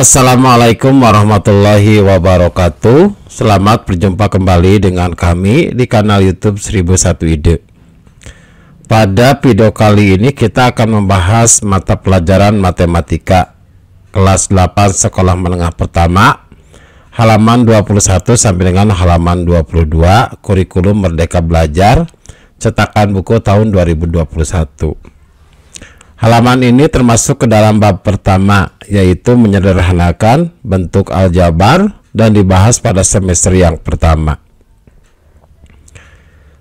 Assalamualaikum warahmatullahi wabarakatuh. Selamat berjumpa kembali dengan kami di kanal YouTube 1001 Ide. Pada video kali ini kita akan membahas mata pelajaran matematika kelas 8 sekolah menengah pertama, halaman 21 sampai dengan halaman 22, kurikulum Merdeka Belajar, cetakan buku tahun 2021. Halaman ini termasuk ke dalam bab pertama, yaitu menyederhanakan bentuk aljabar, dan dibahas pada semester yang pertama.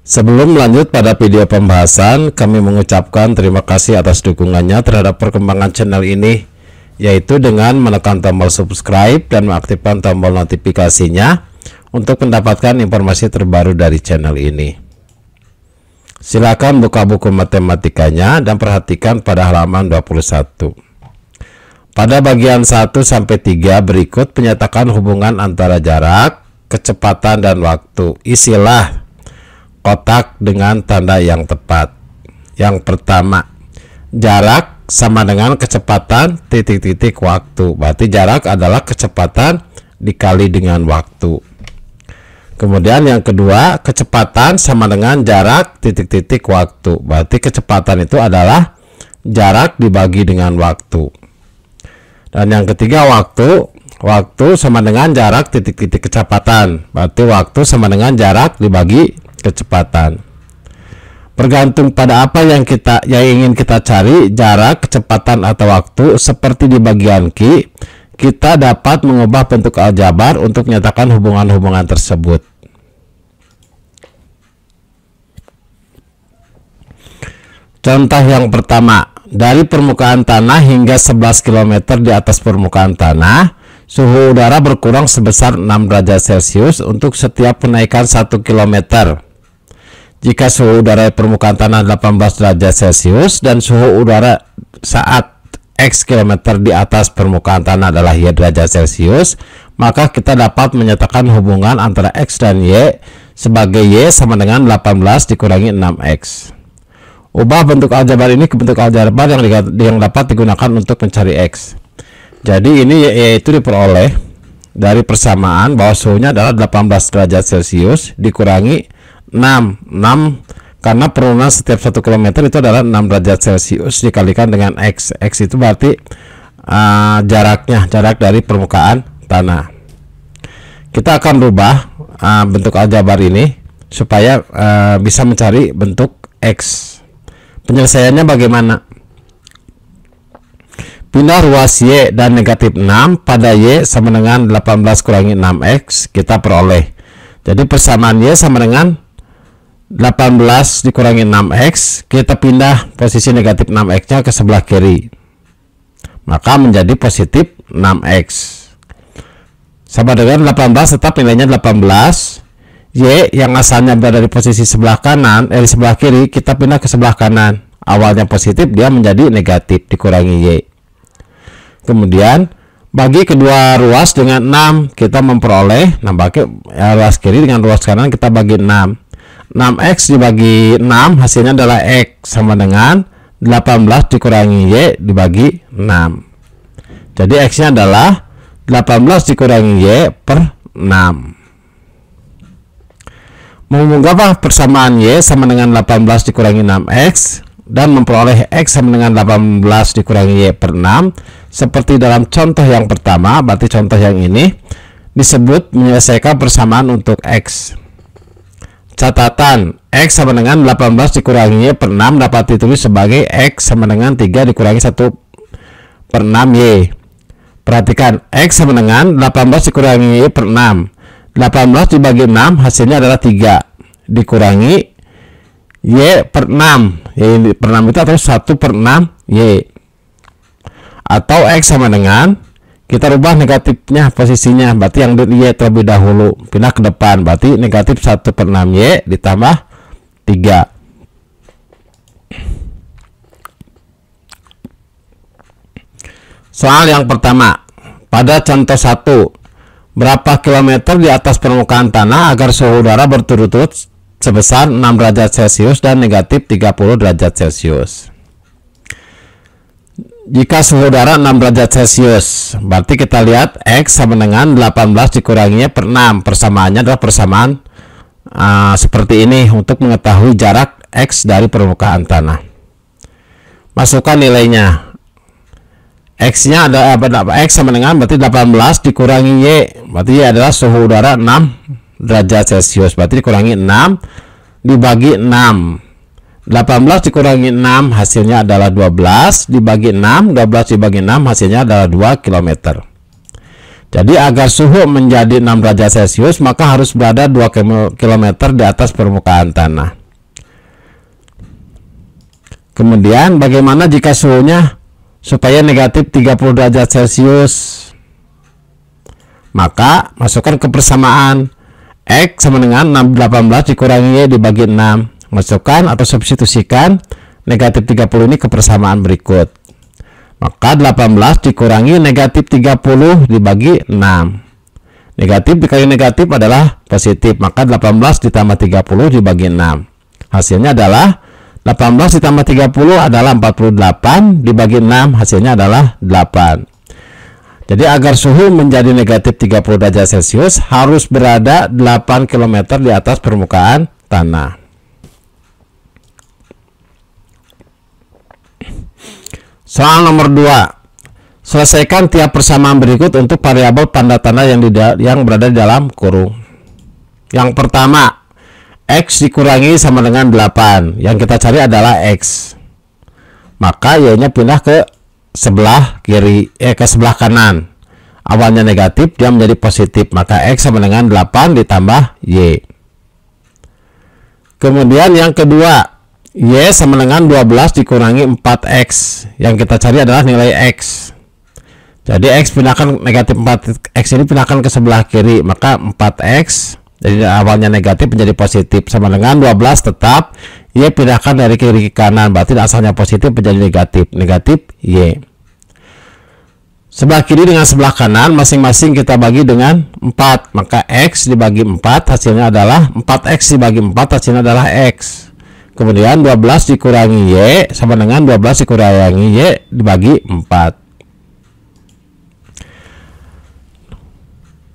Sebelum lanjut pada video pembahasan, kami mengucapkan terima kasih atas dukungannya terhadap perkembangan channel ini, yaitu dengan menekan tombol subscribe dan mengaktifkan tombol notifikasinya untuk mendapatkan informasi terbaru dari channel ini. Silakan buka buku matematikanya dan perhatikan pada halaman 21. Pada bagian 1 sampai 3 berikut penyatakan hubungan antara jarak, kecepatan dan waktu. Isilah kotak dengan tanda yang tepat. Yang pertama, jarak sama dengan kecepatan titik-titik waktu. Berarti jarak adalah kecepatan dikali dengan waktu. Kemudian yang kedua, kecepatan sama dengan jarak titik-titik waktu. Berarti kecepatan itu adalah jarak dibagi dengan waktu. Dan yang ketiga, waktu. Waktu sama dengan jarak titik-titik kecepatan. Berarti waktu sama dengan jarak dibagi kecepatan. Bergantung pada apa yang ingin kita cari, jarak, kecepatan atau waktu, seperti di bagian Q, kita dapat mengubah bentuk aljabar untuk menyatakan hubungan-hubungan tersebut. Contoh yang pertama, dari permukaan tanah hingga 11 km di atas permukaan tanah, suhu udara berkurang sebesar 6 derajat Celcius untuk setiap kenaikan 1 km. Jika suhu udara di permukaan tanah 18 derajat Celcius dan suhu udara saat X km di atas permukaan tanah adalah Y derajat Celcius, maka kita dapat menyatakan hubungan antara X dan Y sebagai Y sama dengan 18 dikurangi 6X. Ubah bentuk aljabar ini ke bentuk aljabar yang dapat digunakan untuk mencari X. Jadi ini Y itu diperoleh dari persamaan bahwa suhunya adalah 18 derajat Celcius dikurangi 6 karena penurunan setiap 1 km itu adalah 6 derajat Celcius dikalikan dengan X. X itu berarti jarak dari permukaan tanah. Kita akan rubah bentuk aljabar ini supaya bisa mencari bentuk X. Penyelesaiannya bagaimana? Pindah ruas Y dan negatif 6 pada Y sama dengan 18 kurangi 6X, kita peroleh. Jadi persamaan Y sama dengan 18 dikurangi 6X, kita pindah posisi negatif 6X-nya ke sebelah kiri. Maka menjadi positif 6X. Sama dengan 18 tetap nilainya 18. Y yang asalnya berada di posisi sebelah kanan, di sebelah kiri, kita pindah ke sebelah kanan. Awalnya positif, dia menjadi negatif dikurangi Y. Kemudian bagi kedua ruas dengan 6, kita memperoleh ruas kiri dengan ruas kanan kita bagi 6. 6X dibagi 6 hasilnya adalah X sama dengan 18 dikurangi Y dibagi 6. Jadi X nya adalah 18 dikurangi Y per 6. Mengubah persamaan Y sama dengan 18 dikurangi 6X dan memperoleh X sama dengan 18 dikurangi Y per 6 seperti dalam contoh yang pertama. Berarti contoh yang ini disebut menyelesaikan persamaan untuk X. Catatan, X sama dengan 18 dikurangi Y per 6 dapat ditulis sebagai X sama dengan 3 dikurangi 1 per 6Y. Perhatikan, X sama dengan 18 dikurangi Y per 6. 18 dibagi 6 hasilnya adalah 3 dikurangi Y per 6. Y per 6 itu atau 1 per 6 Y. Atau X sama dengan, kita rubah negatifnya posisinya, berarti yang di Y terlebih dahulu, pindah ke depan, berarti negatif 1 per 6 Y ditambah 3. Soal yang pertama, pada contoh 1, berapa kilometer di atas permukaan tanah agar suhu udara berturut-turut sebesar 6 derajat Celcius dan negatif 30 derajat Celcius. Jika suhu udara 6 derajat Celcius, berarti kita lihat X sama dengan 18 dikuranginya per 6. Persamaannya adalah persamaan seperti ini untuk mengetahui jarak X dari permukaan tanah. Masukkan nilainya. X-nya ada X sama dengan berarti 18 dikurangi Y, berarti Y adalah suhu udara 6 derajat Celcius, berarti dikurangi 6 dibagi 6. 18 dikurangi 6 hasilnya adalah 12 dibagi 6, 12 dibagi 6 hasilnya adalah 2 km. Jadi agar suhu menjadi 6 derajat Celcius maka harus berada 2 km di atas permukaan tanah. Kemudian bagaimana jika suhunya supaya negatif 30 derajat Celcius? Maka masukkan ke persamaan X sama dengan 18 dikurangi Y dibagi 6. Masukkan atau substitusikan negatif 30 ini ke persamaan berikut. Maka 18 dikurangi negatif 30 dibagi 6. Negatif dikali negatif adalah positif, maka 18 ditambah 30 dibagi 6. Hasilnya adalah 18 ditambah 30 adalah 48 dibagi 6, hasilnya adalah 8. Jadi agar suhu menjadi negatif 30 derajat Celcius harus berada 8 km di atas permukaan tanah. Soal nomor 2. Selesaikan tiap persamaan berikut untuk variabel tanda-tanda yang berada di dalam kurung. Yang pertama, X dikurangi sama dengan 8. Yang kita cari adalah X. Maka Y-nya pindah ke sebelah kiri, ke sebelah kanan. Awalnya negatif, dia menjadi positif. Maka X sama dengan 8 ditambah Y. Kemudian yang kedua, Y sama dengan 12 dikurangi 4X. Yang kita cari adalah nilai X. Jadi X pindahkan negatif 4X ini pindahkan ke sebelah kiri. Maka 4X, jadi awalnya negatif menjadi positif. Sama dengan 12 tetap. Y pindahkan dari kiri ke kanan. Berarti asalnya positif menjadi negatif. Negatif Y. Sebelah kiri dengan sebelah kanan masing-masing kita bagi dengan 4. Maka X dibagi 4 hasilnya adalah 4X dibagi 4 hasilnya adalah X. Kemudian 12 dikurangi Y sama dengan 12 dikurangi Y dibagi 4.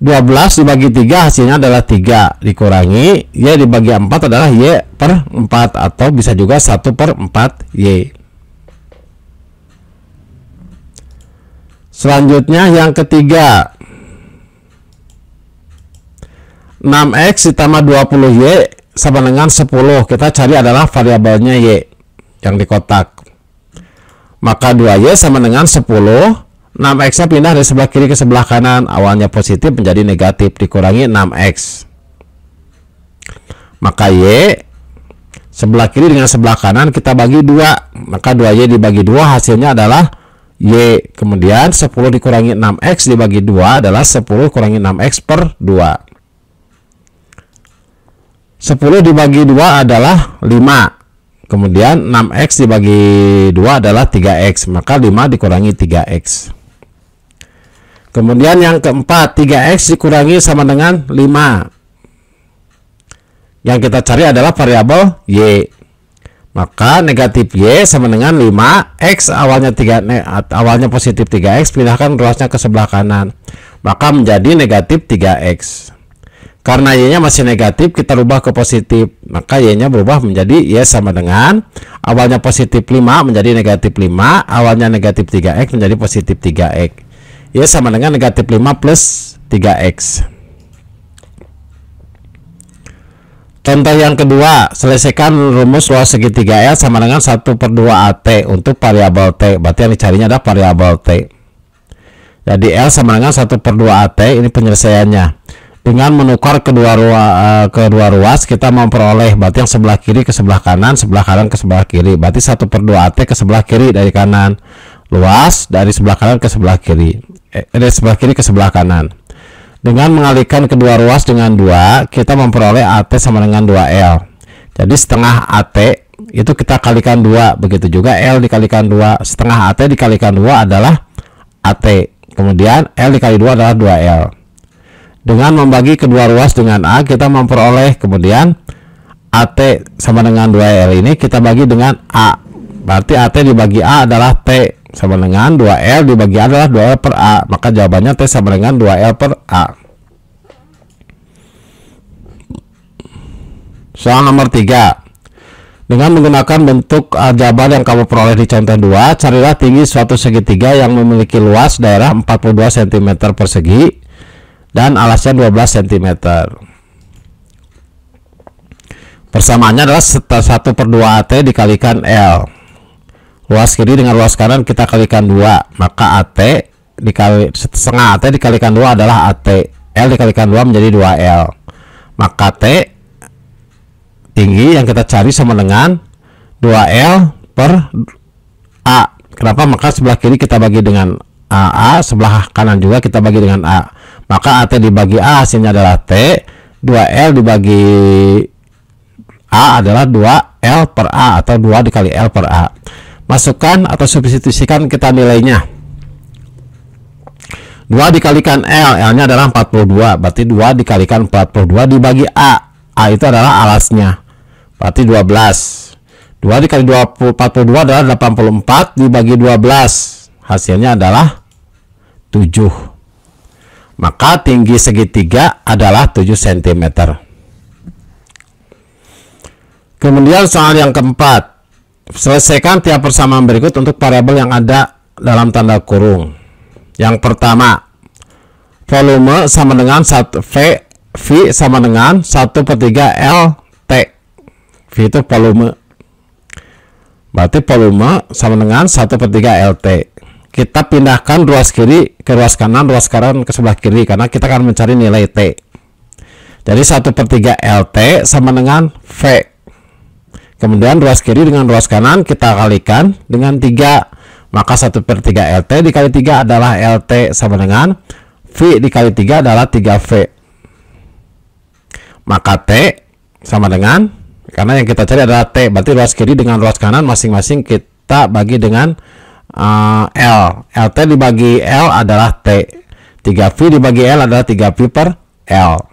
12 dibagi 3 hasilnya adalah 3. Dikurangi Y dibagi 4 adalah Y per 4. Atau bisa juga 1 per 4 Y. Selanjutnya yang ketiga, 6X ditambah 20Y sama dengan 10. Kita cari adalah variabelnya Y yang di kotak. Maka 2Y sama dengan 10. 6X nya pindah dari sebelah kiri ke sebelah kanan. Awalnya positif menjadi negatif. Dikurangi 6X. Maka Y sebelah kiri dengan sebelah kanan kita bagi 2. Maka 2Y dibagi 2 hasilnya adalah Y. Kemudian 10 dikurangi 6X dibagi 2 adalah 10 kurangi 6X per 2. 10 dibagi 2 adalah 5. Kemudian 6X dibagi 2 adalah 3X. Maka 5 dikurangi 3X. Kemudian yang keempat, 3X dikurangi sama dengan 5. Yang kita cari adalah variabel Y. Maka negatif Y sama dengan 5X awalnya positif 3X, pindahkan ruasnya ke sebelah kanan. Maka menjadi negatif 3X. Karena Y-nya masih negatif, kita rubah ke positif. Maka Y-nya berubah menjadi Y sama dengan awalnya positif 5 menjadi negatif 5, awalnya negatif 3X menjadi positif 3X. Y sama dengan negatif 5 plus 3X. Contoh yang kedua, selesaikan rumus luas segitiga L sama dengan 1/2 AT untuk variabel T. Berarti yang dicarinya adalah variabel T. Jadi L sama dengan 1/2 AT, ini penyelesaiannya. Dengan menukar kedua ruas kita memperoleh, berarti yang sebelah kiri ke sebelah kanan ke sebelah kiri. Berarti 1/2 AT ke sebelah kiri dari kanan. Luas dari sebelah kanan ke sebelah kiri. Dari sebelah kiri ke sebelah kanan. Dengan mengalihkan kedua ruas dengan 2, kita memperoleh AT sama dengan 2L. Jadi setengah AT itu kita kalikan 2. Begitu juga L dikalikan 2. Setengah AT dikalikan 2 adalah AT. Kemudian L dikali 2 adalah 2L. Dengan membagi kedua ruas dengan A, kita memperoleh kemudian AT sama dengan 2L ini kita bagi dengan A. Berarti AT dibagi A adalah T sama dengan 2L dibagi A adalah 2L per A. Maka jawabannya T sama dengan 2L per A. Soal nomor 3. Dengan menggunakan bentuk aljabar yang kamu peroleh di contoh 2, carilah tinggi suatu segitiga yang memiliki luas daerah 42 cm persegi dan alasnya 12 cm. Persamaannya adalah 1/2 AT dikalikan L. Luas kiri dengan luas kanan kita kalikan 2, maka AT dikali setengah AT dikalikan 2 adalah AT. L dikalikan 2 menjadi 2L. Maka T tinggi yang kita cari sama dengan 2L per A. Kenapa? Maka sebelah kiri kita bagi dengan A, sebelah kanan juga kita bagi dengan A. Maka AT dibagi A hasilnya adalah T. 2L dibagi A adalah 2L per A atau 2 dikali L per A. Masukkan atau substitusikan kita nilainya. 2 dikalikan L, L nya adalah 42, berarti 2 dikalikan 42 dibagi A. A itu adalah alasnya, berarti 12. 2 dikali 42 adalah 84 dibagi 12, hasilnya adalah 7. Maka tinggi segitiga adalah 7 cm. Kemudian soal yang keempat, selesaikan tiap persamaan berikut untuk variabel yang ada dalam tanda kurung. Yang pertama, volume sama dengan 1 V sama dengan 1/3 LT. V itu volume, berarti volume sama dengan 1/3 LT. Kita pindahkan ruas kiri ke ruas kanan ke sebelah kiri karena kita akan mencari nilai T. Jadi 1/3 LT sama dengan V. Kemudian ruas kiri dengan ruas kanan kita kalikan dengan 3, maka 1/3 LT dikali 3 adalah LT sama dengan V dikali 3 adalah 3V. Maka T sama dengan, karena yang kita cari adalah T, berarti ruas kiri dengan ruas kanan masing-masing kita bagi dengan L. LT dibagi L adalah T. 3V dibagi L adalah 3V per L.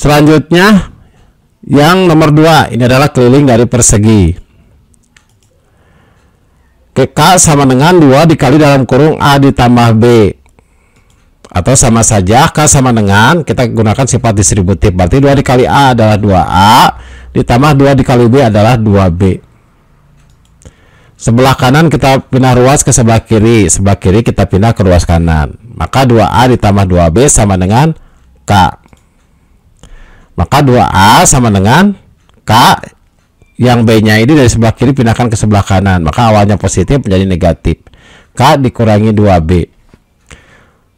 Selanjutnya yang nomor 2, ini adalah keliling dari persegi. K sama dengan 2 dikali dalam kurung A ditambah B, atau sama saja K sama dengan, kita gunakan sifat distributif, berarti 2 dikali A adalah 2A ditambah 2 dikali B adalah 2B. Sebelah kanan kita pindah ruas ke sebelah kiri kita pindah ke ruas kanan, maka 2A ditambah 2B sama dengan K. Maka 2A sama dengan K, yang B nya ini dari sebelah kiri pindahkan ke sebelah kanan, maka awalnya positif menjadi negatif. K dikurangi 2B.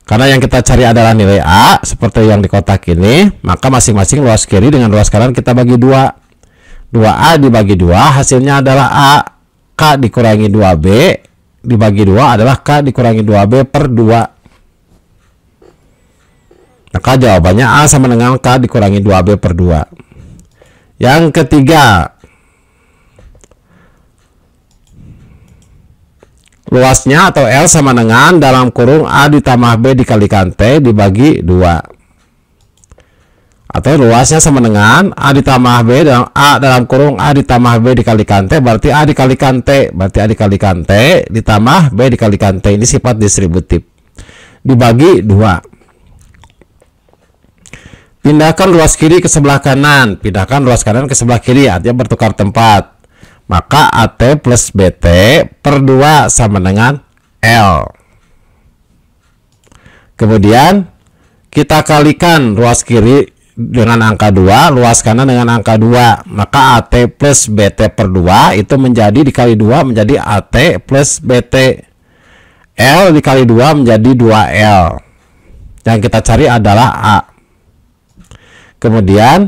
Karena yang kita cari adalah nilai A seperti yang di kotak ini, maka masing-masing ruas kiri dengan ruas kanan kita bagi 2. 2A dibagi 2 hasilnya adalah A. K dikurangi 2B dibagi 2 adalah K dikurangi 2B per 2. Maka jawabannya A sama dengan K dikurangi 2B per 2. Yang ketiga, luasnya atau L sama dengan dalam kurung A ditambah B dikalikan T dibagi 2. Atau luasnya sama dengan A ditambah B dalam A dalam kurung A ditambah B dikalikan T, berarti A dikalikan T, berarti A dikalikan T ditambah B dikalikan T. Ini sifat distributif. Dibagi 2. Pindahkan ruas kiri ke sebelah kanan, pindahkan ruas kanan ke sebelah kiri, artinya bertukar tempat. Maka AT plus BT per 2 sama dengan L. Kemudian kita kalikan ruas kiri dengan angka 2, luas kanan dengan angka 2. Maka AT plus BT per 2 itu menjadi dikali 2 menjadi AT plus BT. L dikali 2 menjadi 2L. Yang kita cari adalah A. Kemudian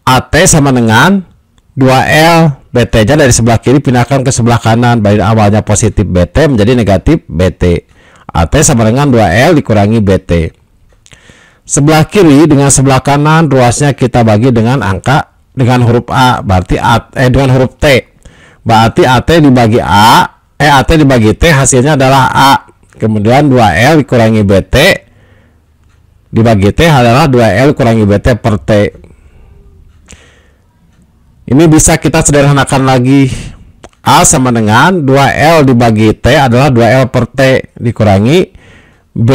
AT sama dengan 2L, BT nya dari sebelah kiri pindahkan ke sebelah kanan, dari awalnya positif BT menjadi negatif BT. AT sama dengan 2L dikurangi BT. Sebelah kiri dengan sebelah kanan ruasnya kita bagi dengan angka dengan huruf A, berarti dengan huruf T. Berarti AT dibagi AT dibagi T hasilnya adalah A. Kemudian 2L dikurangi BT dibagi T adalah 2L kurangi BT per T. Ini bisa kita sederhanakan lagi. A sama dengan 2L dibagi T adalah 2L per T dikurangi B.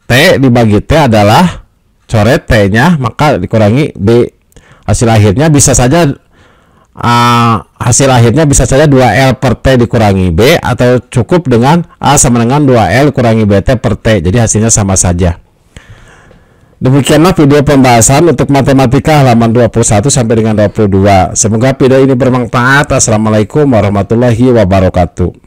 T dibagi T adalah coret T-nya, maka dikurangi B. Hasil akhirnya bisa saja 2L per T dikurangi B, atau cukup dengan A sama dengan 2L kurangi BT per T. Jadi hasilnya sama saja. Demikianlah video pembahasan untuk matematika halaman 21 sampai dengan 22. Semoga video ini bermanfaat. Assalamualaikum warahmatullahi wabarakatuh.